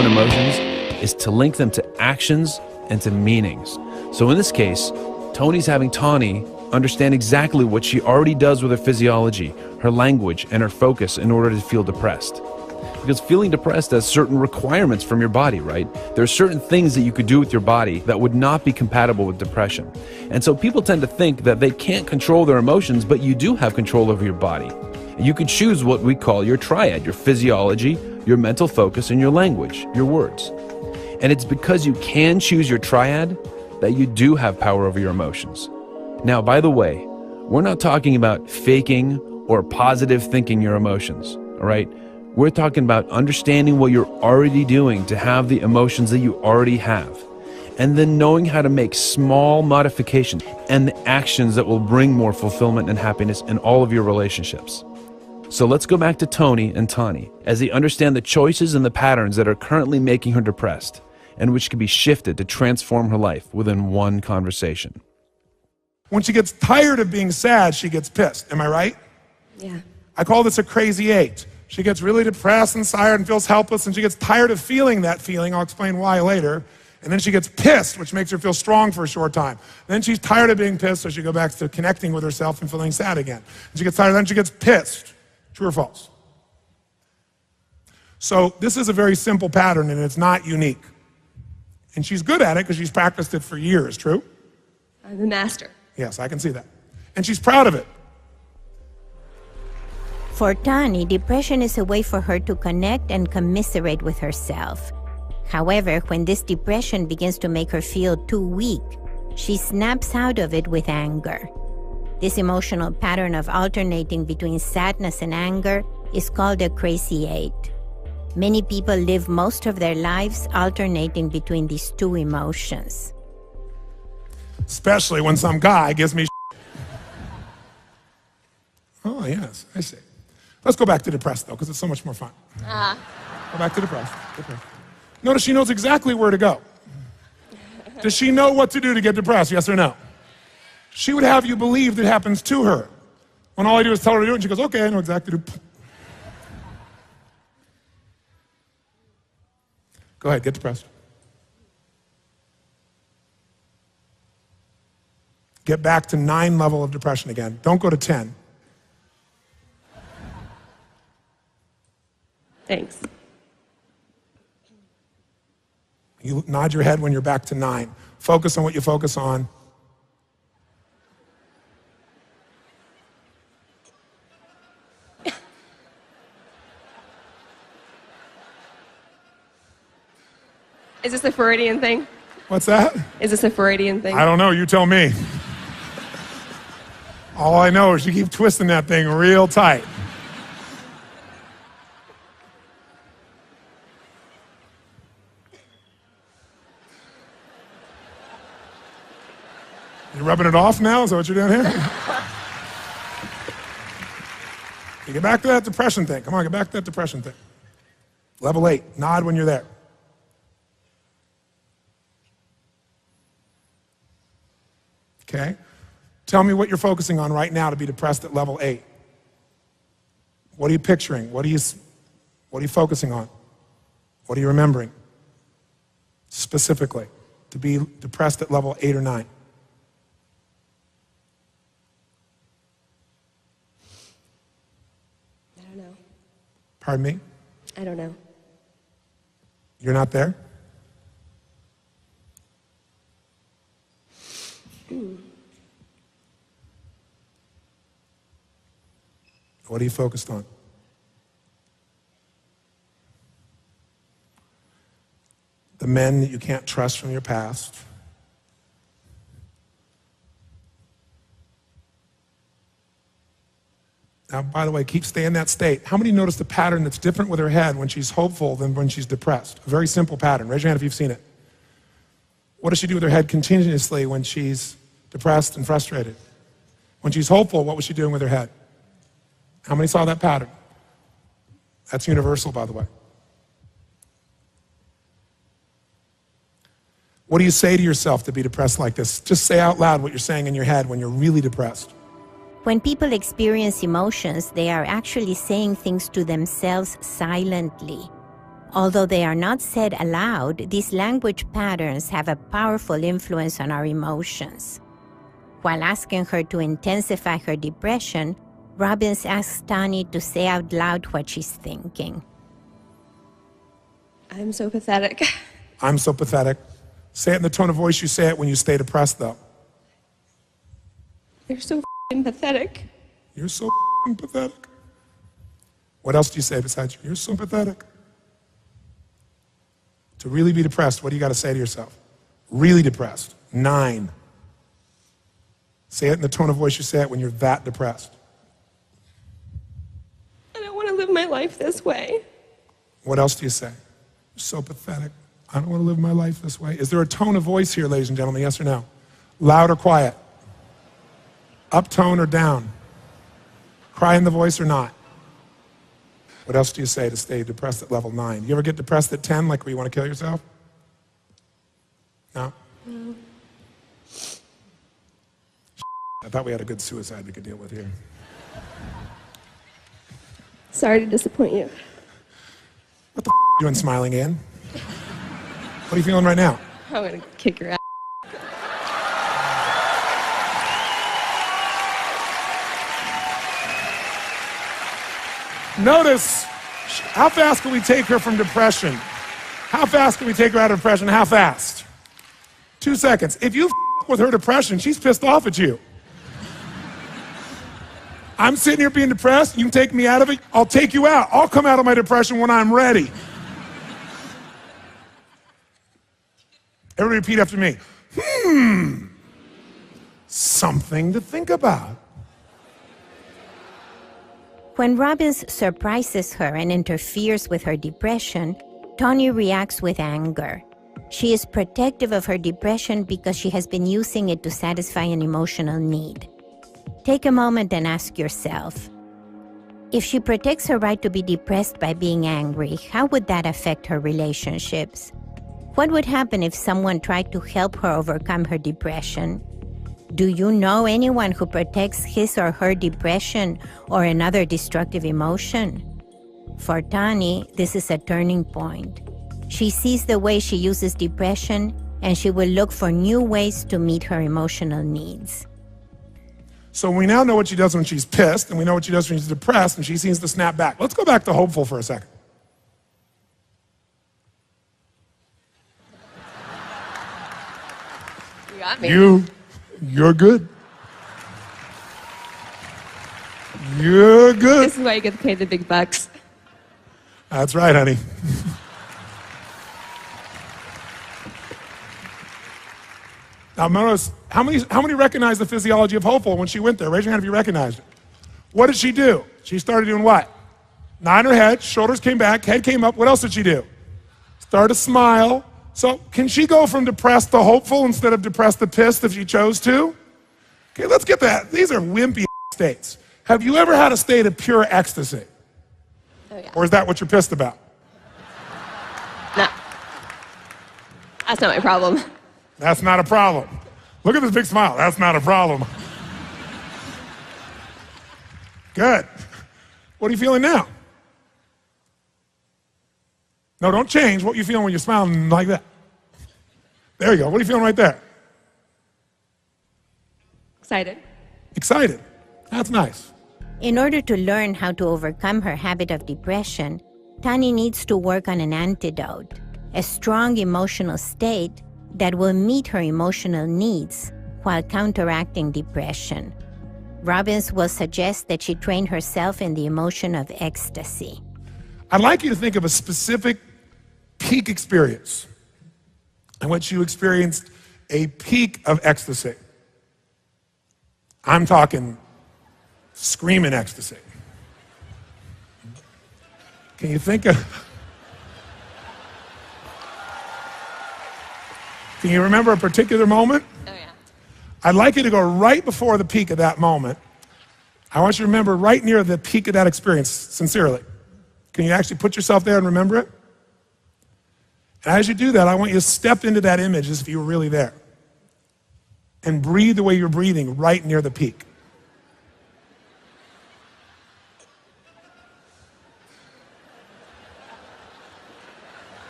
on emotions is to link them to actions and to meanings. So in this case, Tony's having Tawny understand exactly what she already does with her physiology, her language, and her focus in order to feel depressed. Because feeling depressed has certain requirements from your body, right? There are certain things that you could do with your body that would not be compatible with depression. And so people tend to think that they can't control their emotions, but you do have control over your body. And you can choose what we call your triad, your physiology, your mental focus, and your language, your words. And it's because you can choose your triad that you do have power over your emotions. Now, by the way, we're not talking about faking or positive thinking your emotions, all right? We're talking about understanding what you're already doing to have the emotions that you already have, and then knowing how to make small modifications and the actions that will bring more fulfillment and happiness in all of your relationships. So let's go back to Tony and Tawny as they understand the choices and the patterns that are currently making her depressed, and which can be shifted to transform her life within one conversation. When she gets tired of being sad, she gets pissed. Am I right? Yeah. I call this a crazy eight. She gets really depressed and tired and feels helpless, and she gets tired of feeling that feeling. I'll explain why later. And then she gets pissed, which makes her feel strong for a short time. Then she's tired of being pissed, so she goes back to connecting with herself and feeling sad again. And she gets tired, then she gets pissed. True or false? So this is a very simple pattern, and it's not unique. And she's good at it because she's practiced it for years. True? I'm the master. Yes, I can see that. And she's proud of it. For Tawny, depression is a way for her to connect and commiserate with herself. However, when this depression begins to make her feel too weak, she snaps out of it with anger. This emotional pattern of alternating between sadness and anger is called a crazy eight. Many people live most of their lives alternating between these two emotions. Especially when some guy gives me Oh, yes, I see. Let's go back to depressed, though, because it's so much more fun. Go back to depressed. Notice she knows exactly where to go. Does she know what to do to get depressed, yes or no? She would have you believe that happens to her. When all I do is tell her to do it, and she goes, okay, I know exactly what to do. Go ahead, get depressed. Get back to 9 level of depression again. Don't go to 10. Thanks. You nod your head when you're back to 9. Focus on what you focus on. Is this a Freudian thing? What's that? Is this a Freudian thing? I don't know, you tell me. All I know is you keep twisting that thing real tight. You rubbing it off now? Is that what you're doing here? You get back to that depression thing. Come on, get back to that depression thing. Level 8, nod when you're there. Okay? Tell me what you're focusing on right now to be depressed at level 8. What are you picturing? What are you focusing on? What are you remembering? Specifically, to be depressed at level 8 or 9. I don't know. Pardon me? I don't know. You're not there? What are you focused on? The men that you can't trust from your past. Now, by the way, keep staying in that state. How many noticed a pattern that's different with her head when she's hopeful than when she's depressed? A very simple pattern. Raise your hand if you've seen it. What does she do with her head continuously when she's depressed and frustrated? When she's hopeful, what was she doing with her head? How many saw that pattern? That's universal, by the way. What do you say to yourself to be depressed like this? Just say out loud what you're saying in your head when you're really depressed. When people experience emotions, they are actually saying things to themselves silently. Although they are not said aloud, these language patterns have a powerful influence on our emotions. While asking her to intensify her depression, Robbins asks Tony to say out loud what she's thinking. I'm so pathetic. I'm so pathetic. Say it in the tone of voice you say it when you stay depressed, though. You're so f***ing pathetic. You're so f***ing pathetic. What else do you say besides, you're so pathetic? To really be depressed, what do you got to say to yourself? Really depressed. 9. Say it in the tone of voice you say it when you're that depressed. I don't want to live my life this way. What else do you say? You're so pathetic. I don't want to live my life this way. Is there a tone of voice here, ladies and gentlemen? Yes or no? Loud or quiet? Up tone or down? Cry in the voice or not? What else do you say to stay depressed at level 9? You ever get depressed at 10, like where you want to kill yourself? No? No. I thought we had a good suicide we could deal with here. Sorry to disappoint you. What the are you doing smiling in? What are you feeling right now? I'm going to kick your ass. Notice, how fast can we take her from depression? How fast can we take her out of depression? How fast? 2 seconds. If you with her depression, she's pissed off at you. I'm sitting here being depressed, you can take me out of it, I'll take you out. I'll come out of my depression when I'm ready. Everybody repeat after me. Something to think about. When Robbins surprises her and interferes with her depression, Tony reacts with anger. She is protective of her depression because she has been using it to satisfy an emotional need. Take a moment and ask yourself, if she protects her right to be depressed by being angry, how would that affect her relationships? What would happen if someone tried to help her overcome her depression? Do you know anyone who protects his or her depression or another destructive emotion? For Tani, this is a turning point. She sees the way she uses depression, and she will look for new ways to meet her emotional needs. So we now know what she does when she's pissed, and we know what she does when she's depressed, and she seems to snap back. Let's go back to hopeful for a second. You got me. You're good. You're good. This is why you get paid the big bucks. That's right, honey. Now notice, how many recognize the physiology of hopeful when she went there? Raise your hand if you recognized it. What did she do? She started doing what? Nod her head, shoulders came back, head came up. What else did she do? Start to smile. So can she go from depressed to hopeful instead of depressed to pissed if she chose to? Okay, let's get that. These are wimpy states. Have you ever had a state of pure ecstasy? Oh, yeah. Or is that what you're pissed about? No. That's not my problem. That's not a problem. Look at this big smile. That's not a problem. Good. What are you feeling now? No, don't change. What are you feeling when you're smiling like that? There you go. What are you feeling right there? Excited. Excited. That's nice. In order to learn how to overcome her habit of depression, Tani needs to work on an antidote, a strong emotional state that will meet her emotional needs while counteracting depression. Robbins will suggest that she train herself in the emotion of ecstasy. I'd like you to think of a specific peak experience in which you experienced a peak of ecstasy. I'm talking screaming ecstasy. Can you think of... Can you remember a particular moment? Oh, yeah. I'd like you to go right before the peak of that moment. I want you to remember right near the peak of that experience, sincerely. Can you actually put yourself there and remember it? And as you do that, I want you to step into that image as if you were really there. And breathe the way you're breathing right near the peak.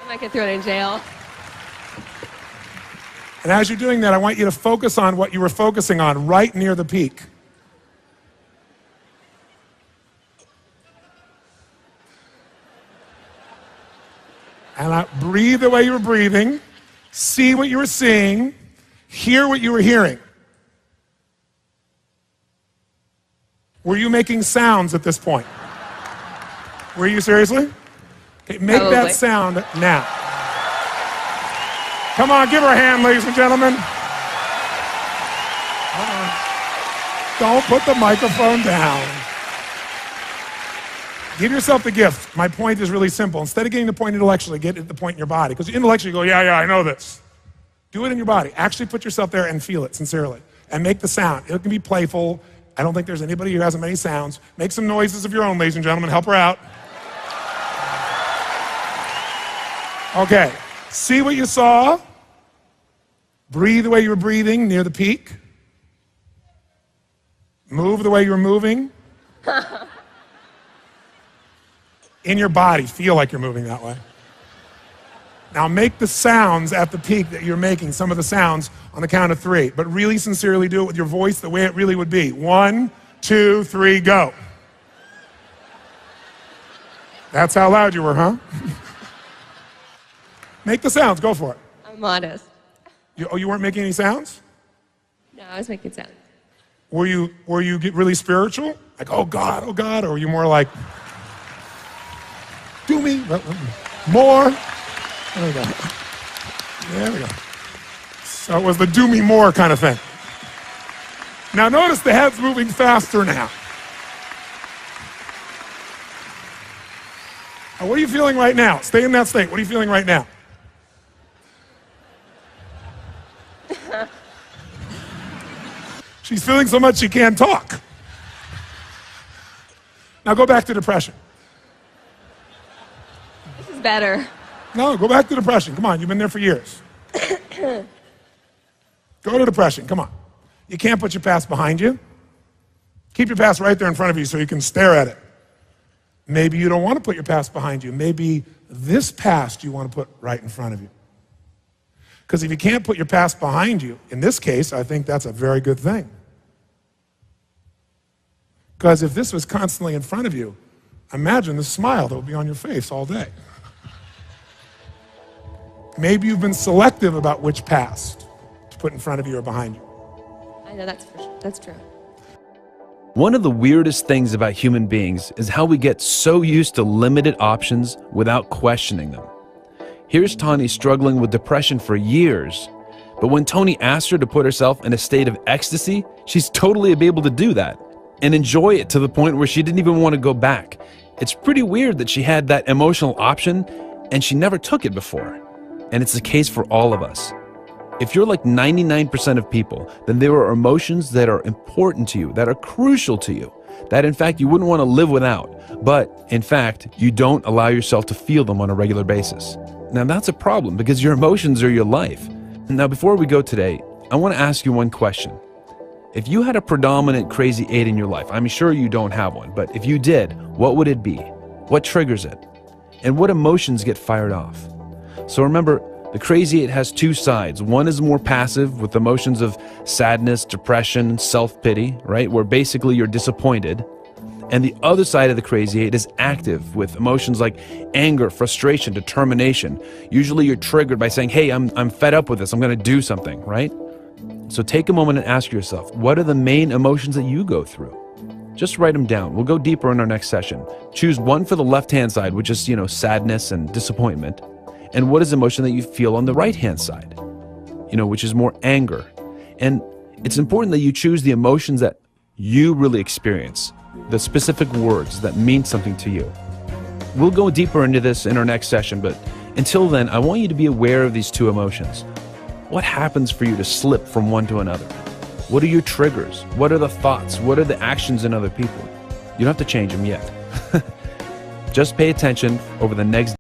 I might get thrown in jail. And as you're doing that, I want you to focus on what you were focusing on right near the peak. And breathe the way you were breathing, see what you were seeing, hear what you were hearing. Were you making sounds at this point? Were you seriously? Okay, make Probably. that sound now. Come on, give her a hand, ladies and gentlemen. Don't put the microphone down. Give yourself the gift. My point is really simple. Instead of getting the point intellectually, get at the point in your body. Because intellectually you go, yeah, I know this. Do it in your body. Actually put yourself there and feel it sincerely. And make the sound. It can be playful. I don't think there's anybody who hasn't many sounds. Make some noises of your own, ladies and gentlemen. Help her out. Okay. See what you saw. Breathe the way you were breathing near the peak. Move the way you were moving. In your body, feel like you're moving that way. Now make the sounds at the peak that you're making, some of the sounds on the count of 3, but really sincerely do it with your voice the way it really would be. 1, 2, 3, go. That's how loud you were, huh? Make the sounds, go for it. I'm modest. You weren't making any sounds? No, I was making sounds. Were you really spiritual? Like, oh God, or were you more like, do me, more? There we go. There we go. So it was the do me more kind of thing. Now notice the head's moving faster now. Now, what are you feeling right now? Stay in that state. What are you feeling right now? She's feeling so much she can't talk. Now go back to depression. This is better. No, go back to depression. Come on, you've been there for years. Go to depression, come on. You can't put your past behind you. Keep your past right there in front of you so you can stare at it. Maybe you don't want to put your past behind you. Maybe this past you want to put right in front of you. Because if you can't put your past behind you, in this case, I think that's a very good thing. Because if this was constantly in front of you, imagine the smile that would be on your face all day. Maybe you've been selective about which past to put in front of you or behind you. I know that's for sure. That's true. One of the weirdest things about human beings is how we get so used to limited options without questioning them. Here's Tony struggling with depression for years, but when Tony asked her to put herself in a state of ecstasy, she's totally able to do that and enjoy it to the point where she didn't even want to go back. It's pretty weird that she had that emotional option and she never took it before. And it's the case for all of us. If you're like 99% of people, then there are emotions that are important to you, that are crucial to you, that in fact you wouldn't want to live without, but in fact you don't allow yourself to feel them on a regular basis. Now that's a problem because your emotions are your life. Now before we go today, I want to ask you one question. If you had a predominant crazy 8 in your life, I'm sure you don't have one, but if you did, what would it be? What triggers it? And what emotions get fired off? So remember, the crazy 8 has 2 sides. One is more passive with emotions of sadness, depression, self-pity, right? Where basically you're disappointed. And the other side of the crazy 8 is active with emotions like anger, frustration, determination. Usually you're triggered by saying, hey, I'm fed up with this. I'm going to do something, right? So take a moment and ask yourself, what are the main emotions that you go through? Just write them down. We'll go deeper in our next session. Choose one for the left-hand side, which is, sadness and disappointment. And what is emotion that you feel on the right-hand side, which is more anger. And it's important that you choose the emotions that you really experience, the specific words that mean something to you. We'll go deeper into this in our next session, but until then, I want you to be aware of these 2 emotions. What happens for you to slip from one to another? What are your triggers? What are the thoughts? What are the actions in other people? You don't have to change them yet. Just pay attention over the next